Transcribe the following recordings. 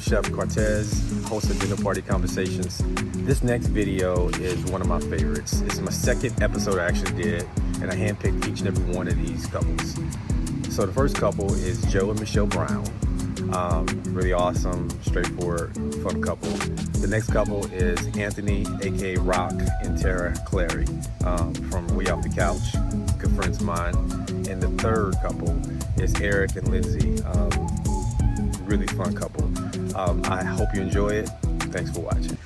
Chef Cortez, host of Dinner Party Conversations. This next video is one of my favorites. It's my second episode I actually did, and I handpicked each and every one of these couples. So the first couple is Joe and Michelle Brown. Really awesome, straightforward, fun couple. The next couple is Anthony, aka Rock, and Tara Clary from Way Off the Couch, good friends of mine. And the third couple is Eric and Lindsay. Really fun couple. I hope you enjoy it. Thanks for watching.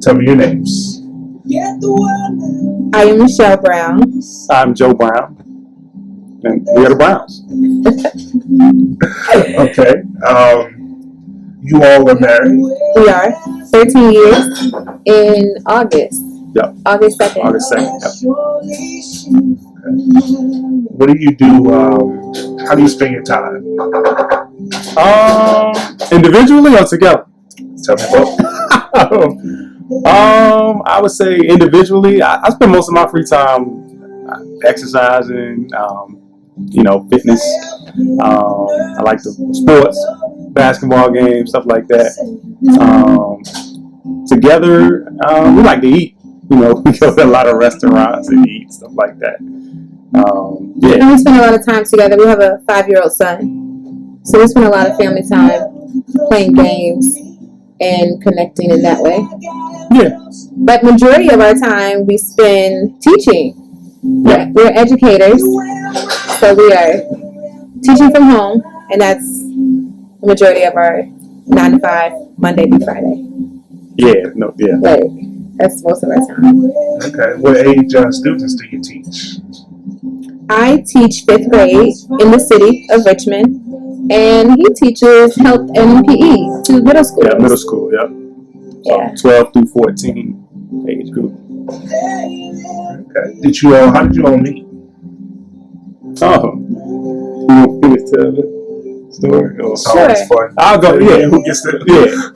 Tell me your names. I am Michelle Brown. I'm Joe Brown. And we are the Browns. Okay. You all are married? We are 13 years in August. Yep. August 2nd. August 2nd. Yep. Okay. What do you do? How do you spend your time? Individually or together? Tell me both. I would say individually. I spend most of my free time exercising, fitness. I like the sports, basketball games, stuff like that. Together, we like to eat. We go to a lot of restaurants and eat, stuff like that. And we spend a lot of time together. We have a 5-year-old son. So we spend a lot of family time playing games and connecting in that way. Yeah. But majority of our time we spend teaching. We're educators. So we are teaching from home, and that's the majority of our 9 to 5, Monday through Friday. Like, that's most of our time. Okay. What age students do you teach? I teach 5th grade in the city of Richmond, and he teaches health and PE to middle school. Yeah, middle school, yep. Yeah. 12 through 14 age group. Okay. How did you all meet? You want me to tell the story? Oh, sure. It's fun. I'll go. Yeah.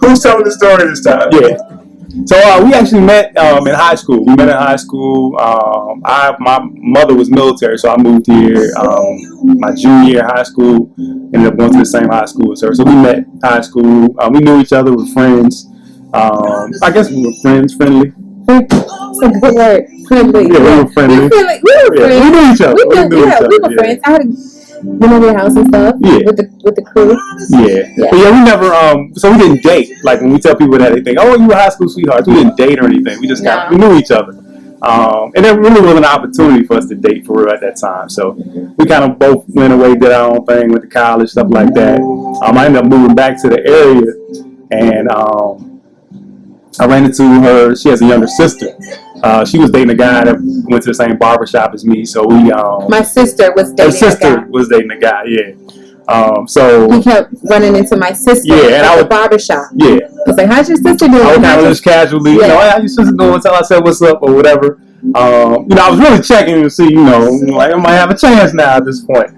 Who's telling the story this time? Yeah. So we actually met in high school. We met in high school. My mother was military, so I moved here my junior year of high school. Ended up going to the same high school as her. So we met in high school. We knew each other. We were friends. I guess we were friendly. It's a good word, friendly. Yeah, we were friendly. We were friends. We knew each other. We were friends. I had been over your house and stuff with the crew. But we never so we didn't date. Like when we tell people that, they think, oh, you were high school sweethearts. We didn't date or anything. We just we knew each other. And there really wasn't an opportunity for us to date for real at that time. So we kind of both went away, did our own thing, went to college, stuff like that. I ended up moving back to the area, and I ran into her. She has a younger sister. She was dating a guy that went to the same barbershop as me. So we. My sister was dating. Her sister was dating a guy. Yeah. So he kept running into my sister at the barbershop. Yeah. I was like, "How's your sister doing?" I would kind of just casually, hey, how your sister doing? Until I said, "What's up?" or whatever. I was really checking to see, like I might have a chance now at this point.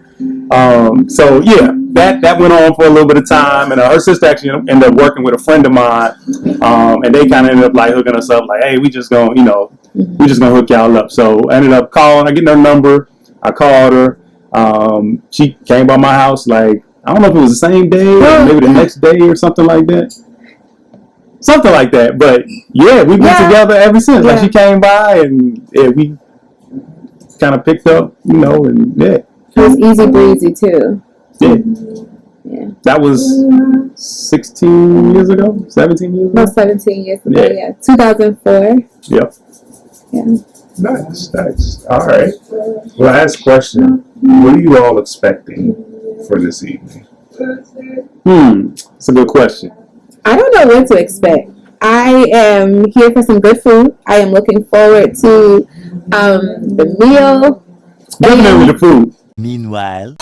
So yeah, that went on for a little bit of time, and her sister actually ended up working with a friend of mine, and they kind of ended up like hooking us up, like, hey, we just gonna hook y'all up. So I ended up getting her number. I called her. She came by my house, like, I don't know if it was the same day or maybe the next day or something like that. Something like that, but yeah, we've been together ever since. Like, she came by and we kind of picked up, and It was easy breezy too. Yeah. That was 16 years ago? 17 years ago? No, 17 years ago, yeah. 2004. Yep. Yeah. Nice. All right. Last question. What are you all expecting for this evening? It's a good question. I don't know what to expect. I am here for some good food. I am looking forward to the meal. Definitely the food. Meanwhile,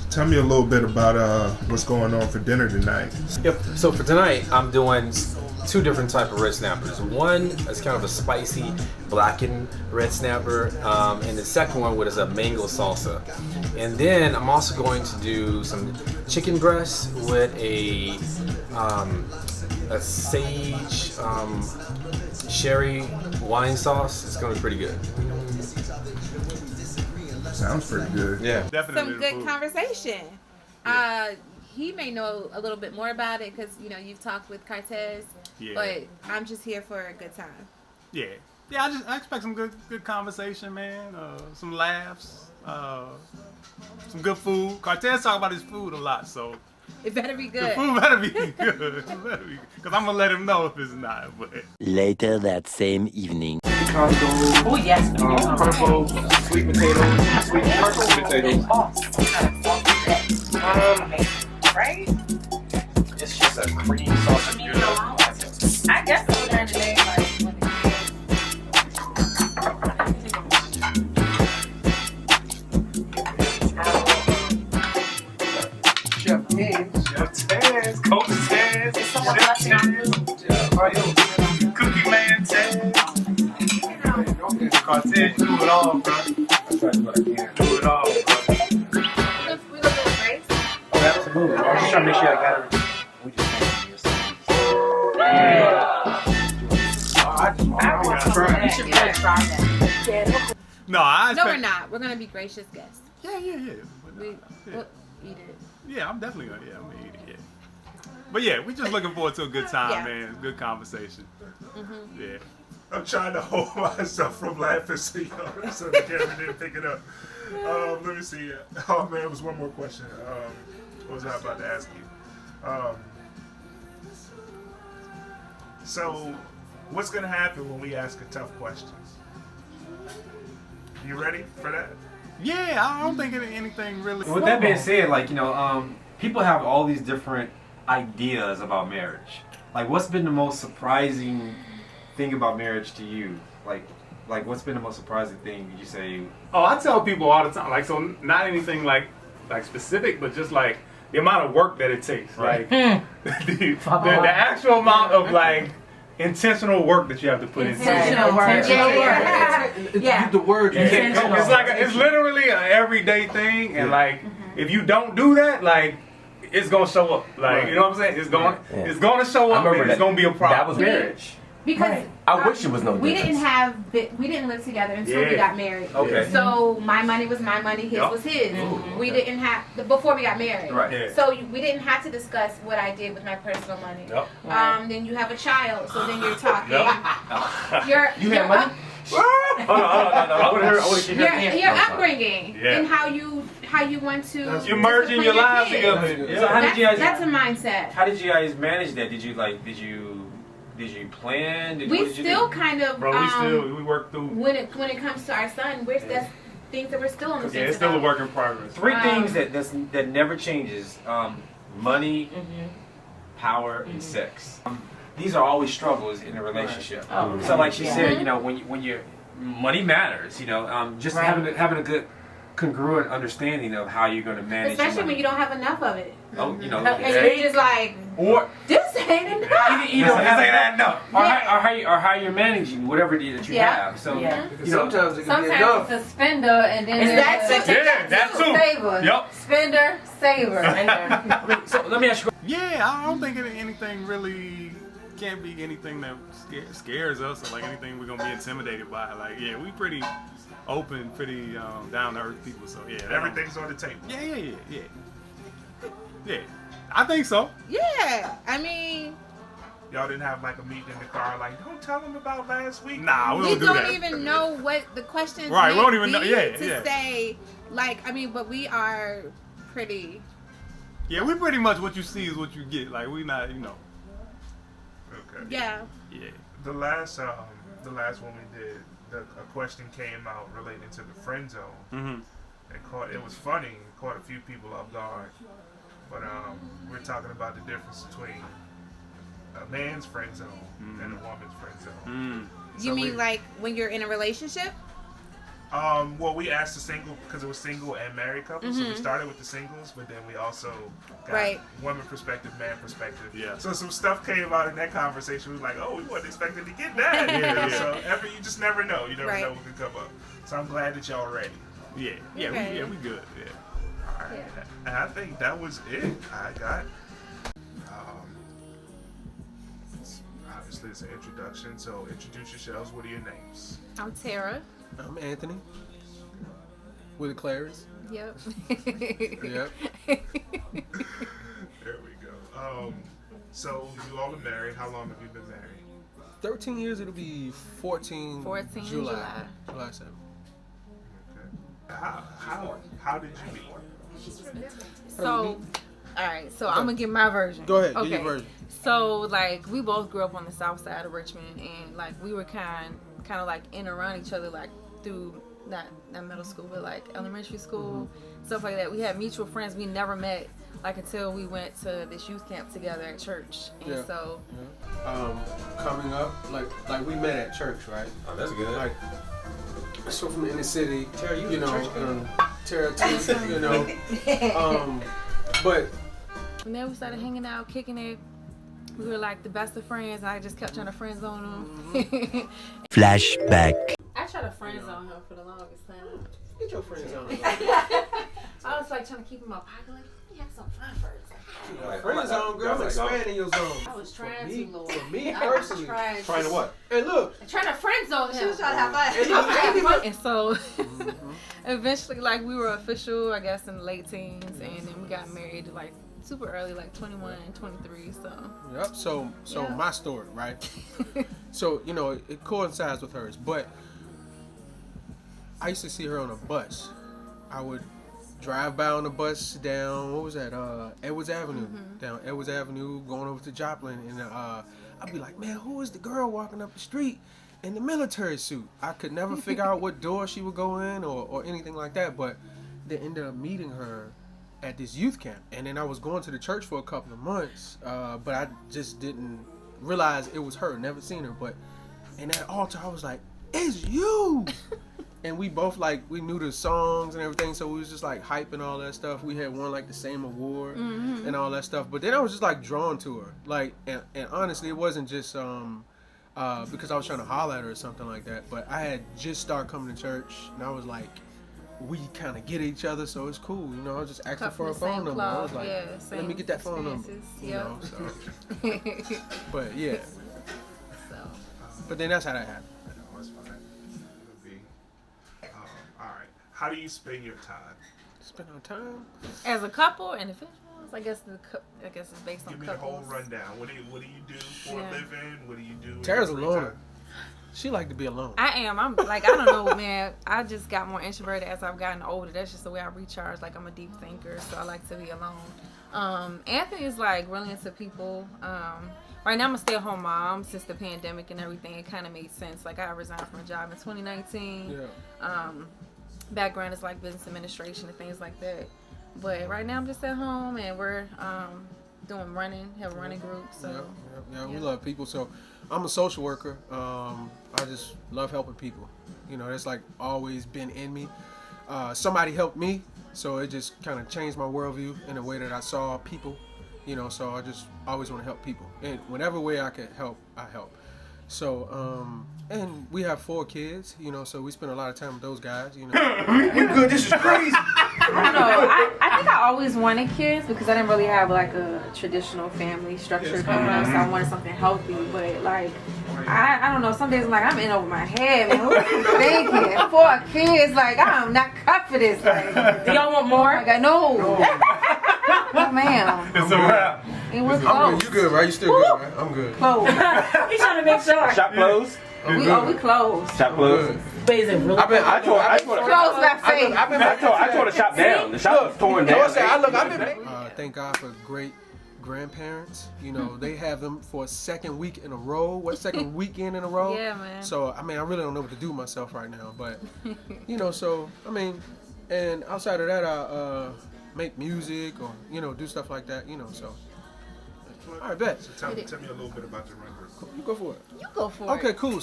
tell me a little bit about what's going on for dinner tonight. Yep. So for tonight, I'm doing 2 different type of red snappers. One is kind of a spicy blackened red snapper, and the second one is a mango salsa. And then I'm also going to do some chicken breasts with a sage sherry wine sauce. It's going to be pretty good. Sounds pretty good. Yeah. Definitely Some good food. conversation. Yeah. He may know a little bit more about it because you've talked with Cortez, Yeah. but I'm just here for a good time. Yeah. Yeah, I expect some good conversation, man. Some laughs. Some good food. Cortez talk about his food a lot, so It better be the good. food better be good. Because I'm gonna let him know if it's not. But Later that same evening. Oh, yes. Purple sweet potatoes. Sweet potatoes. Right? It's just a cream sausage. I guess so during the day, like, when Chef Tez. Coach Tez, Chef Tez, Cookie Man Tez. Cortez, you do it all, bro. Do it all, bro. We go to Grace. Oh, absolutely. I'm just trying to make sure I got everything. We just you should really try that. No, I No, expect. we're not. We're gonna be gracious guests. Yeah. We'll Yeah. eat it. Yeah, I'm definitely gonna. Yeah, I'm gonna eat it. Yeah. But yeah, we just looking forward to a good time, Yeah. man. Good conversation. Yeah. I'm trying to hold myself from laughing so the camera didn't pick it up. Let me see. Oh man, it was one more question. What was I about to ask you? So, what's gonna happen when we ask a tough question? You ready for that? Yeah, I don't think anything really. With that being said, people have all these different ideas about marriage. Like, what's been the most surprising thing about marriage to you? Like what's been the most surprising thing you say? Oh, I tell people all the time, like, so not anything like specific, but just like the amount of work that it takes, like the actual amount of like intentional work that you have to put into it. Intentional work. Yeah. The word you can't come It's like it's literally an everyday thing, and like if you don't do that, like it's gonna show up. Like you know what I'm saying? It's gonna show up, and it's gonna be a problem. That was marriage. Because I wish it was no we difference. we didn't live together until we Yeah. got married. Okay. So my money was my money, his Yup. was his. We didn't have before we got married. Right. Yeah. So we didn't have to discuss what I did with my personal money. Yup. Then you have a child, so then you're talking. Yup. You had money? Hold on. I want to keep Your upbringing Yeah. and how you want to. You're merging your lives kids. together. So how did you guys? That's a mindset. How did you guys manage that? Did you plan? We What did you still do? kind of. Bro, we work through. When it comes to our son, that's things that we're still on the Yeah, fence it's still a about. work in progress. Three things that never changes: money, power, and sex. These are always struggles in a relationship. Oh, So, like she yeah. said, when you money matters. Just Right. having a good congruent understanding of how you're going to manage. your Especially when money. you don't have enough of it. Oh, And you're just like, or this ain't enough. you don't have that enough. or how you're managing whatever it is that you Yeah. have. So Yeah. sometimes Sometimes it's a spender and then Is that there's too? Yeah, that too. saver. Yup. Spender, saver. So let me ask you. Yeah, I don't think anything really can't be anything that scares us or like anything we're gonna be intimidated by. Like, yeah, we pretty open, pretty down to earth people. So yeah, Everything's on the table. Yeah. I think so. Yeah, I mean, Y'all didn't have like a meeting in the car, like, don't tell them about last week. Nah, we we don't do don't that. even know what the questions Right, we may don't even be know- yeah, to yeah. say, but we are pretty. Yeah, we pretty much what you see is what you get. Like we not, Okay. Yeah. Yeah. The last one we did, a question came out relating to the friend zone. Mm-hmm. It was funny. It caught a few people off guard. But we're talking about the difference between a man's friend zone and a woman's friend zone. You mean like when you're in a relationship? Well, we asked the single because it was single and married couples. So we started with the singles, but then we also got woman perspective, man perspective. Yeah. So some stuff came out in that conversation. We were like, oh, we wasn't expecting to get that. Yeah. So you just never know. You never know what can come up. So I'm glad that y'all ready. Yeah. We good. Yeah. All right. And I think that was it. I got. Obviously, it's an introduction. So introduce yourselves. What are your names? I'm Tara. I'm Anthony. with the Clarys. Yep. Yep. There we go. So you all are married. How long have you been married? 13 years, it'll be 14 July 7th. Okay. How did you meet? So, all right. So I'm gonna give my version. Go ahead. Give your version. So like we both grew up on the south side of Richmond, and like we were kind of like in and around each other, like through not middle school, but like elementary school, stuff like that. We had mutual friends. We never met like until we went to this youth camp together at church, and so. Coming up, like we met at church, right? Oh, that's good. Like, so from the inner city, you know, Terra too, you know. But and then we started hanging out, kicking it. We were like the best of friends, and I just kept trying to friend zone him. Flashback. I tried to friend zone him for the longest time. Get your friends on. I was like trying to keep him in my pocket, like, you have some fun first. Friend zone, girl, expanding your zone. I was trying to, Lord. For me I personally. was Trying to what? And look. I'm trying to friend zone him. She was trying to have fun. And so, eventually, like, we were official, I guess, in the late teens, and then we got married, like, super early, like 21 and 23, so. Yep, so Yeah. my story, right? So, you know, it coincides with hers, but I used to see her on a bus. I would drive by on the bus down, what was that, Edwards Avenue, down Edwards Avenue, going over to Joplin, and I'd be like, man, who is the girl walking up the street in the military suit? I could never figure out what door she would go in or anything like that, but they ended up meeting her at this youth camp, and then I was going to the church for a couple of months, but I just didn't realize it was her, never seen her, but in that altar I was like, it's you! And we both, like, we knew the songs and everything, so we was just, like, hyping all that stuff. We had won, like, the same award and all that stuff. But then I was just, like, drawn to her. Like, and honestly, it wasn't just because I was trying to holler at her or something like that. But I had just started coming to church, and I was like, we kind of get each other, so it's cool. You know, I was just asking for a phone number. I was like, let me get that phone number. You know, so. But, yeah. But then that's how that happened. How do you spend your time? Spend our time As a couple, individuals, I guess it's based on Give me couples. the whole rundown. What do you do for a living? What do you do? Tara's a loner. She like to be alone. I am. I'm like, I don't know, man. I just got more introverted as I've gotten older. That's just the way I recharge. Like, I'm a deep thinker, so I like to be alone. Anthony is like really into people. Right now, I'm a stay-at-home mom since the pandemic and everything. It kind of made sense. Like, I resigned from a job in 2019. Yeah. Background is like business administration and things like that. But right now I'm just at home, and we're have a running group. So we love people. So I'm a social worker. I just love helping people. You know, that's like always been in me. Somebody helped me, so it just kind of changed my worldview in a way that I saw people. You know, so I just always want to help people, and whatever way I can help, I help. So, and we have 4 kids, you know, so we spend a lot of time with those guys, you know. We're good. This is crazy. I don't know. I think I always wanted kids because I didn't really have like a traditional family structure coming up, so I wanted something healthy. But like, I don't know. Some days I'm like, I'm in over my head, man. Who is thinking? 4 kids, like, I'm not cut for this. Like, do y'all want more? Like, no. Oh, ma'am. It's a wrap. It was I'm close. good. You good, right? You still good, right? I'm good. Close. He's trying to make sure. Shop closed. We closed. Shop closed. Amazing. Really I told Closed that face. I told the shop down. The shop was torn down. Thank God for great grandparents. You know, they have them for a second week in a row. Second weekend in a row? Yeah, man. So, I mean, I really don't know what to do with myself right now. But, you know, so, I mean, and outside of that, I make music or, you know, do stuff like that, you know, so. All right, bet. So tell me a little bit about your run group. You go for it. You go for it. Okay, cool.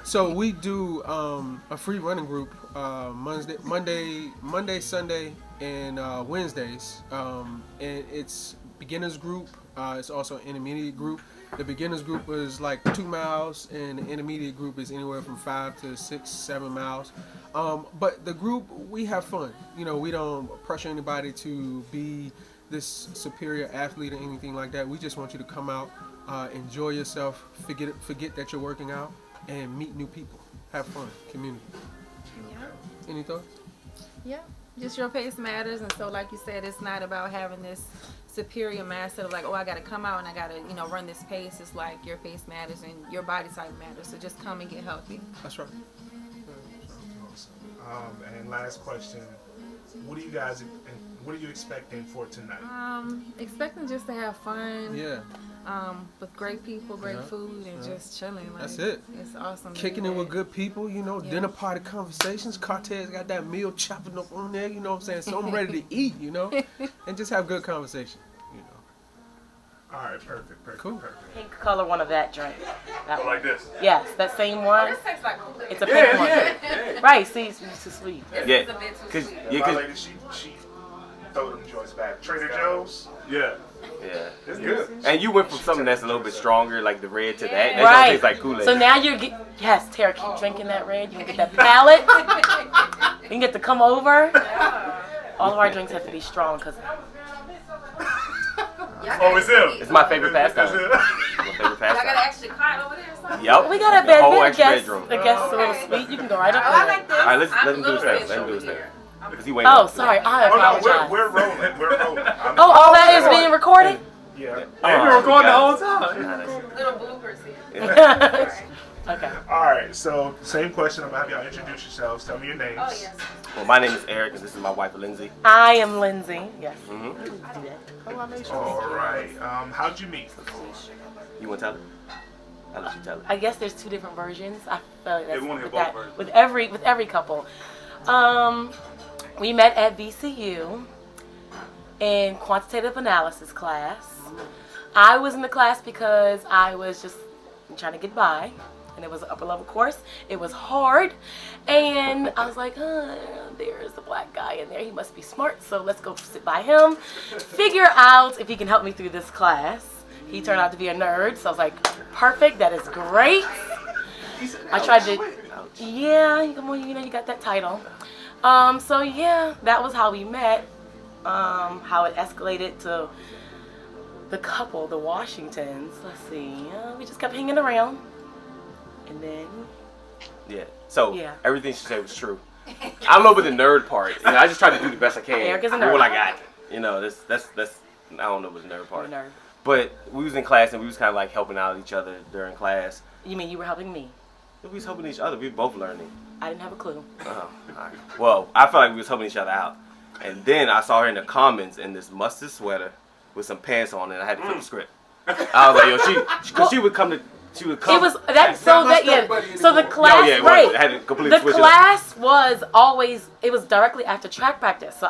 So we do a free running group Monday, Sunday, and Wednesdays. And it's beginners group. It's also an intermediate group. The beginners group is like 2 miles, and the intermediate group is anywhere from 5 to 6, 7 miles. But the group, we have fun. You know, we don't pressure anybody to be this superior athlete or anything like that. We just want you to come out, enjoy yourself, forget that you're working out, and meet new people. Have fun, community. Yeah. Any thoughts? Yeah, just your pace matters, and so like you said, it's not about having this superior mindset of like, oh, I got to come out and I got to, run this pace. It's like your pace matters and your body type matters. So just come and get healthy. That's right. Awesome. And last question: what are you expecting for tonight? Expecting just to have fun. Yeah. With great people, great food, and just chilling. Like, that's it. It's awesome. Kicking it with good people, dinner party conversations. Cortez got that meal chopping up on there, you know what I'm saying? So I'm ready to eat, and just have good conversation, All right, perfect. Cool. Perfect. Pink color one of that drink. That one. Like this. Yes, that same one. This tastes like Kool-Aid. It's a pink one. Right, see, it's too sweet. Yeah, It's a bit too sweet. My lady, she throw them joints back. Trader Joe's. Yeah. yeah. It's good. And you went from something that's a little bit stronger, like the red, to that. That don't Right. taste like Kool-Aid. So now yes, Tara, keep drinking that red. You can get that palate. You can get to come over. All of our drinks have to be strong because Oh, it's him. It's my favorite pastime. That's it. My favorite Y'all got an pastime. extra cart over there or something? Yep. we got a The whole bed. extra Guess bedroom. the guest is a little sweet. You can go right up Oh, there. I like this. All right, let I'm him do his a little thing. Let him do his fish thing. over Because he waiting. Oh, sorry. I Oh no, apologize. we're rolling. We're rolling. Oh, all that is being recorded? Yeah. They've been recording the whole time. here. Little bloopers here. Okay. All right. So same question. I'm gonna have y'all introduce yourselves. Tell me your names. Oh, yes. Well, my name is Eric, and this is my wife, Lindsay. I am Lindsay. Yes. Mm-hmm. Do that. Oh, I made sure. All right. How'd you meet? You want to tell her? I'll let you tell her. I guess there's two different versions. I feel like that's we wanna hear with both that- versions. with every couple. We met at VCU in quantitative analysis class. I was in the class because I was just trying to get by, and it was an upper level course. It was hard, and I was like, there's the black guy in there. He must be smart, so let's go sit by him, figure out if he can help me through this class. He turned out to be a nerd, so I was like, perfect, that is great. I tried to, yeah, come on, you got that title. So yeah, that was how we met, how it escalated to the couple, the Washingtons. Let's see, we just kept hanging around, and then, Yeah. So Yeah. everything she said was true. I don't know about the nerd part. I just try to do the best I can. Eric is a with nerd. what I got. That's I don't know about the nerd part. you're a nerd. But we was in class and we was kind of like helping out each other during class. You mean you were helping me? We was helping each other. We were both learning. I didn't have a clue. Oh, all right. Well, I felt like we was helping each other out. And then I saw her in the comments in this mustard sweater with some pants on, and I had to flip the script. I was like, she would come. It was that so that yeah. So the class Oh, yeah, it was. right. I had to completely The switch it up. class was always it was directly after track practice. So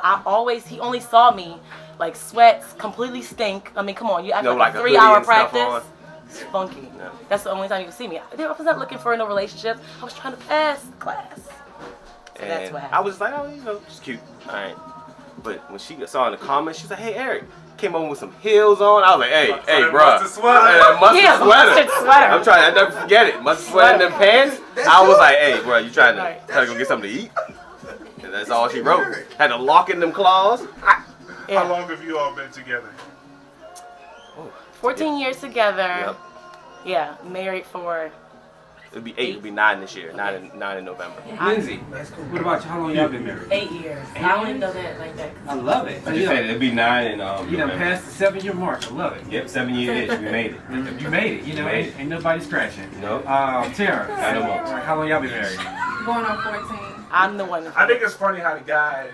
he only saw me like sweats, completely stink. I mean, come on, you act like a hoodie 3-hour and stuff practice. on. It's funky. No. That's the only time you can see me. I was not looking for no relationship. I was trying to pass the class. So And that's what I happened. was like, just cute. All right. But when she saw in the comments, she was like, hey, Eric. Came over with some heels on. I was like, hey, bro. Mustard sweater. Hey, mustard sweater. Mustard sweater. I'm trying. I never forget it. Mustard sweater and them pants. I was like, hey, bro, you trying to go get something to eat? And that's all she wrote. Had to lock in them claws. Yeah. How long have you all been together? 14 years together. Yep. Yeah, married for It'll be 8. It'll be 9 this year. 9 in November. Lindsay, what about you? How long y'all been married? 8 years. I don't even know that like that. I love it. I just said it'll be 9 in You done November. passed the 7-year mark. I love it. Yep, 7-year itch. We made it. You made it. Made Ain't nobody scratching. Nope. Tara, I know more. how long y'all been married? Going on 14. I'm the one. I think it's funny how the guy.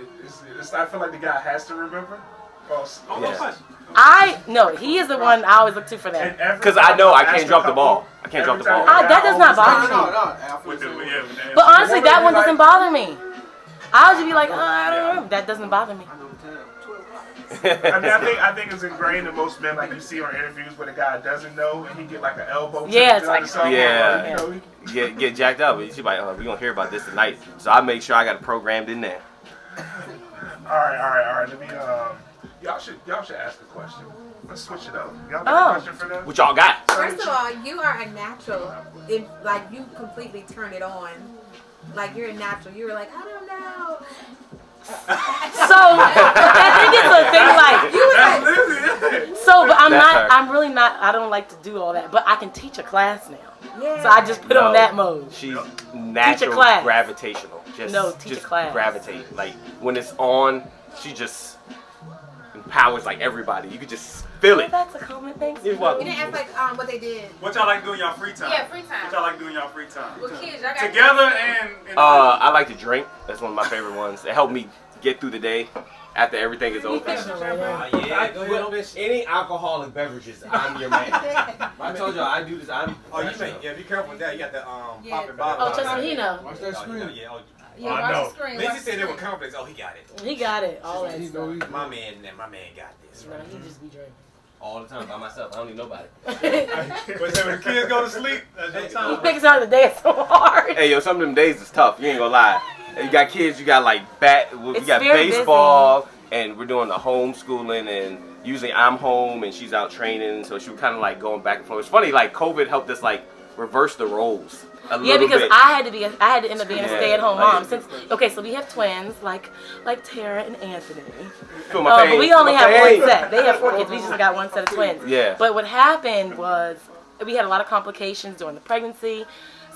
I feel like the guy has to remember. Yeah. He is the one I always look to for that. Because I know I can't drop the ball. I can't drop the ball. That does not bother me. But honestly, that one doesn't bother me. I'll just be like, I don't know. That doesn't bother me. I think it's ingrained in most men. Like you see on interviews where the guy doesn't know and he get like an elbow. Yeah, to it's the like- or something. Yeah. Get jacked up. She's like, we gonna hear about this tonight. So I make sure I got it programmed in there. All right. Let me. Y'all should ask a question. Let's switch it up. Y'all got a question for them? What y'all got? First of all, you are a natural. If like you completely turn it on, like you're a natural. You were like, I don't know. So I think it's a thing like. So, but I'm That's not. her. I'm really not. I don't like to do all that. But I can teach a class now. Yeah. So I just put on that mode. She's natural class. gravitational. Teach a class. Gravitate. Like when it's on, she just empowers like everybody. You could just feel Oh, it. that's a common thing. You're You welcome. didn't ask like what they did. What y'all like doing y'all free time? Yeah, free time. What y'all like doing y'all free time? With kids, I got Together and I like to drink. That's one of my favorite ones. It helped me get through the day after everything is over. Any alcoholic beverages, I'm your man. I told y'all I do this. Oh, you may, yeah, be careful with that. You got the popping bottle. Oh, trust me, he know. Watch that screen. Yeah, watch the screen. Lindsay said they were confidence. Oh, he got it. He got it. All that He stuff. know he My man got this. No, he just be drinking. all the time by myself. I don't need nobody. But when the kids go to sleep, that's your He time. makes out the day so hard. Hey, yo, some of them days is tough. You ain't gonna lie. You got kids. You got like we It's got very baseball, and we're doing the homeschooling, and usually I'm home and she's out training, so she was kind of like going back and forth. It's funny, like COVID helped us like reverse the roles a Yeah, little because bit. I had to end up being a Yeah, stay-at-home like- mom. So we have twins like Tara and Anthony. Feel my pain. But we only My have pain. one set. They have 4 kids. We just got one set of twins. Yeah. But what happened was we had a lot of complications during the pregnancy,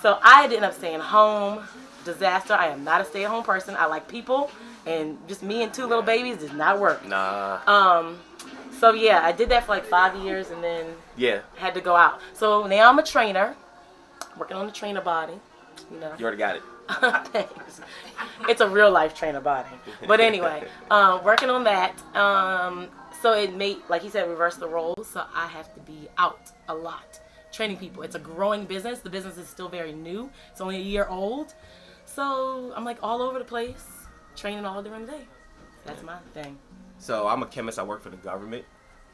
so I had to end up staying home. Disaster. I am not a stay-at-home person. I like people, and just me and 2 little babies does not work. Nah. So yeah, I did that for like 5 years, and then Yeah. had to go out. So now I'm a trainer, working on the trainer body. You know. You already got it. Thanks. It's a real life trainer body. But anyway, working on that. So it made, like he said, reverse the roles. So I have to be out a lot, training people. It's a growing business. The business is still very new. It's only a year old. So I'm like all over the place, training all during the day. That's my thing. So I'm a chemist. I work for the government,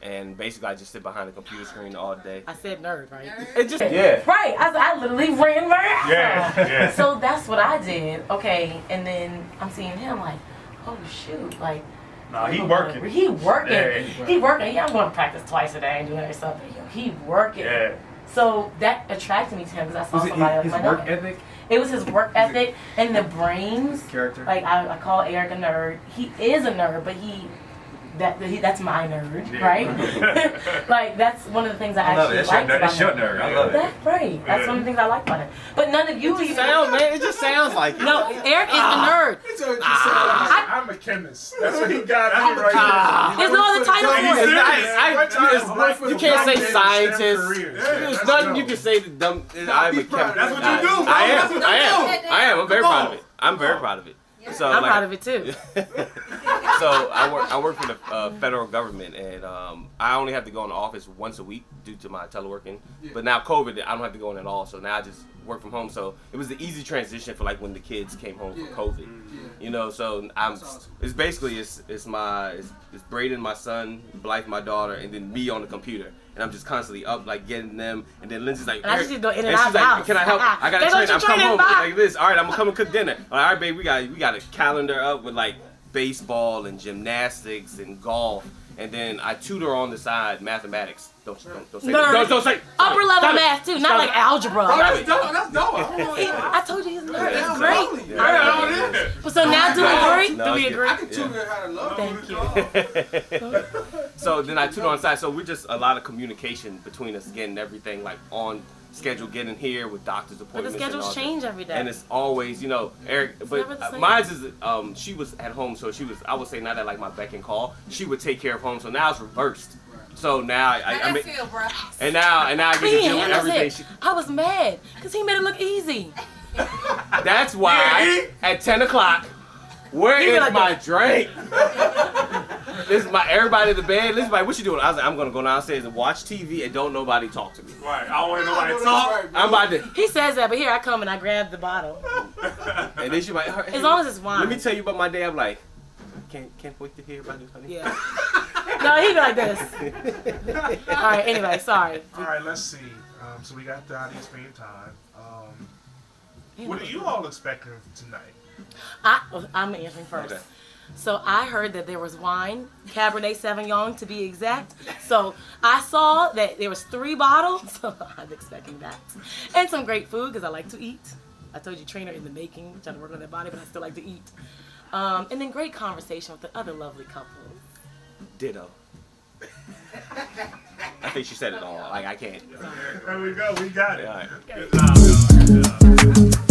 and basically I just sit behind a computer screen all day. I said nerd, right? It just, Yeah. Right. I literally ran around. Yeah. So that's what I did. Okay. And then I'm seeing him like, oh shoot, like. Nah, he working. He working. Yeah, He working. Yeah, I'm going to practice twice a day and doing other stuff. He working. Yeah. So that attracted me to him because I saw Was it somebody his like work that. ethic? It was his work ethic and the brains. Character? Like I call Eric a nerd. He is a nerd, but that's my nerd, right? Like that's one of the things I love it. actually like about That's your him. nerd. I love it. That's right. That's one of the things I like about him. But none of you even. man. It just sounds like it. No, Eric is the nerd. I'm a chemist. That's what he got me right There's no other title for It's it. nice. You can't say scientist. There's nothing you can say to dumb. I'm a chemist. That's what you do, bro. I That's am. what you I am. I'm very proud of it. I'm very proud of it. So I'm like, proud of it too. So I work for the federal government, and I only have to go in the office once a week due to my teleworking. But now COVID, I don't have to go in at all. So now I just work from home. So it was the easy transition for like when the kids came home from COVID. You know, so it's basically it's Braden, my son, Blythe, my daughter, and then me on the computer. And I'm just constantly up, like getting them. And then Lindsay's like, And I just need to go in and and out she's the like, house. can I help? I gotta There train. goes your I'm coming training, home bye. like this. All right, I'm gonna come and cook dinner. All right, babe, we got a calendar up with like baseball and gymnastics and golf. And then I tutor on the side mathematics. Don't say Nerd. don't say Upper level Stop it. math too, not Stop like it. algebra. That's dope. I told you he's a nerd. It's great. Yeah. But so now do we agree? No, Do we it's agree? I can tune in how to love. Thank you. So then I tutor on side. So we're just a lot of communication between us, getting everything like on schedule, getting here with doctor's But the appointments. and all schedules that. change every day. And it's always, Eric. never the But same. mine is, she was at home, so she was. I would say not at like my beck and call. She would take care of home. So now it's reversed. So now I mean, feel, bro. and now I get to He deal with handles everything. it. I was mad because he made it look easy. That's why at 10 o'clock, where He be is like my that. drink? This is everybody in the bed. This is like, what you doing? I was like, I'm gonna go downstairs and watch TV and don't nobody talk to me. Right. I don't want nobody to talk. I'm about to. He says that, but here I come and I grab the bottle. And then she like, hey, As long as it's wine. let me tell you about my day. I'm like, can't wait to hear about this, honey. Yeah. No, he be like this. All right. Anyway, sorry. All right, let's see. So we got the audience being time. What are you all expecting tonight? I'm answering first. Okay. So I heard that there was wine, Cabernet Sauvignon to be exact. So I saw that there was 3 bottles. So I'm expecting that. And some great food because I like to eat. I told you, trainer in the making, trying to work on that body, but I still like to eat. And then great conversation with the other lovely couples. Ditto. I think she said it all. Like I can't. There we go. We got it. Yeah, all right. Good job, y'all. Good job.